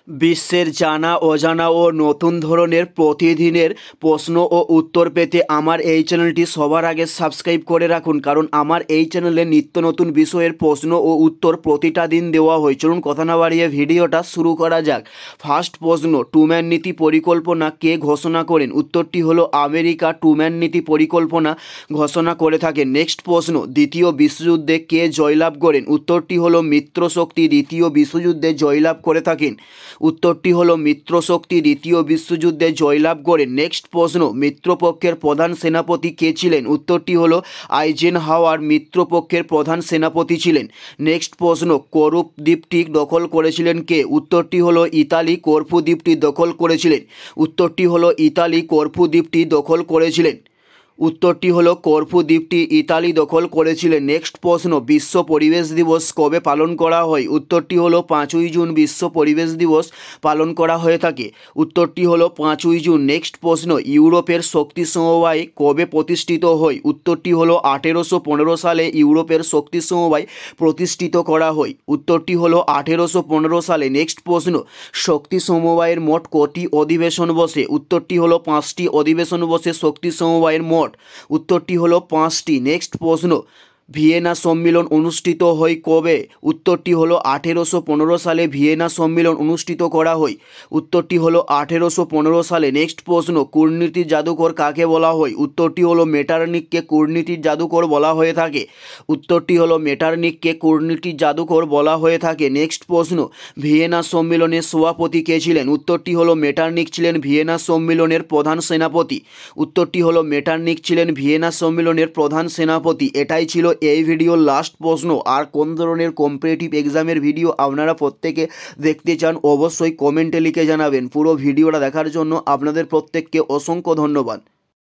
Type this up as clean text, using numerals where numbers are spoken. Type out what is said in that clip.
বিশ্বের জানা অজানা ও নতুন ধরনের প্রতিদিনের প্রশ্ন ও উত্তর পেতে আমার এই চ্যানেলটি সবার আগে সাবস্ক্রাইব করে রাখুন, কারণ আমার এই চ্যানেলে নিত্য নতুন বিষয়ের প্রশ্ন ও উত্তর প্রতিটা দিন দেওয়া হয়। চলুন কথা না বাড়িয়ে ভিডিওটা শুরু করা যাক। ফার্স্ট প্রশ্ন, ট্রুম্যান নীতি পরিকল্পনা কে ঘোষণা করেন? উত্তরটি হলো আমেরিকা ট্রুম্যান নীতি পরিকল্পনা ঘোষণা করে থাকে। নেক্সট প্রশ্ন, দ্বিতীয় বিশ্বযুদ্ধে কে জয়লাভ করেন? উত্তরটি হলো মিত্রশক্তি দ্বিতীয় বিশ্বযুদ্ধে জয়লাভ করে থাকেন। উত্তরটি হলো মিত্রশক্তি দ্বিতীয় বিশ্বযুদ্ধে জয়লাভ করেন। নেক্সট প্রশ্ন, মিত্রপক্ষের প্রধান সেনাপতি কে ছিলেন? উত্তরটি হলো আইজেনহাওয়ার মিত্রপক্ষের প্রধান সেনাপতি ছিলেন। নেক্সট প্রশ্ন, করফু দ্বীপটি দখল করেছিলেন কে? উত্তরটি হলো ইতালি করফু দ্বীপটি দখল করেছিলেন। উত্তরটি হলো ইতালি করফু দ্বীপটি দখল করেছিলেন। উত্তরটি হলো করফু দ্বীপটি ইতালি দখল করেছিলেন। নেক্সট প্রশ্ন, বিশ্ব পরিবেশ দিবস কবে পালন করা হয়? উত্তরটি হলো 5ই জুন বিশ্ব পরিবেশ দিবস পালন করা হয়ে থাকে। উত্তরটি হলো 5ই জুন। নেক্সট প্রশ্ন, ইউরোপের শক্তি সমবায় কবে প্রতিষ্ঠিত হয়? উত্তরটি হলো 1815 সালে ইউরোপের শক্তি সমবায় প্রতিষ্ঠিত করা হয়। উত্তরটি হলো 1815 সালে। নেক্সট প্রশ্ন, শক্তি সমবায়ের মোট কটি অধিবেশন বসে? উত্তরটি হলো 5টি অধিবেশন বসে শক্তি সমবায়ের মোট। উত্তরটি হলো 5টি। নেক্সট প্রশ্ন, ভিয়েনা সম্মেলন অনুষ্ঠিত হয় কবে? উত্তরটি হলো 1815 সালে ভিয়েনা সম্মেলন অনুষ্ঠিত করা হয়। উত্তরটি হলো 1815 সালে। নেক্সট প্রশ্ন, কূটনীতির জাদুকর কাকে বলা হয়? উত্তরটি হলো মেটারনিখকে কূটনীতির জাদুকর বলা হয়ে থাকে। উত্তরটি হলো মেটারনিখকে কূটনীতির জাদুকর বলা হয়ে থাকে। নেক্সট প্রশ্ন, ভিয়েনা সম্মেলনের সভাপতি কে ছিলেন? উত্তরটি হলো মেটারনিখ ছিলেন ভিয়েনা সম্মেলনের প্রধান সেনাপতি। উত্তরটি হলো মেটারনিখ ছিলেন ভিয়েনা সম্মেলনের প্রধান সেনাপতি। এটাই ছিল এই ভিডিওর লাস্ট প্রশ্ন। আর কোন ধরনের কম্পিটিটিভ এক্সামের ভিডিও আপনারা প্রত্যেকে দেখতে চান অবশ্যই কমেন্টে লিখে জানাবেন। পুরো ভিডিওটা দেখার জন্য আপনাদের প্রত্যেককে অসংখ্য ধন্যবাদ।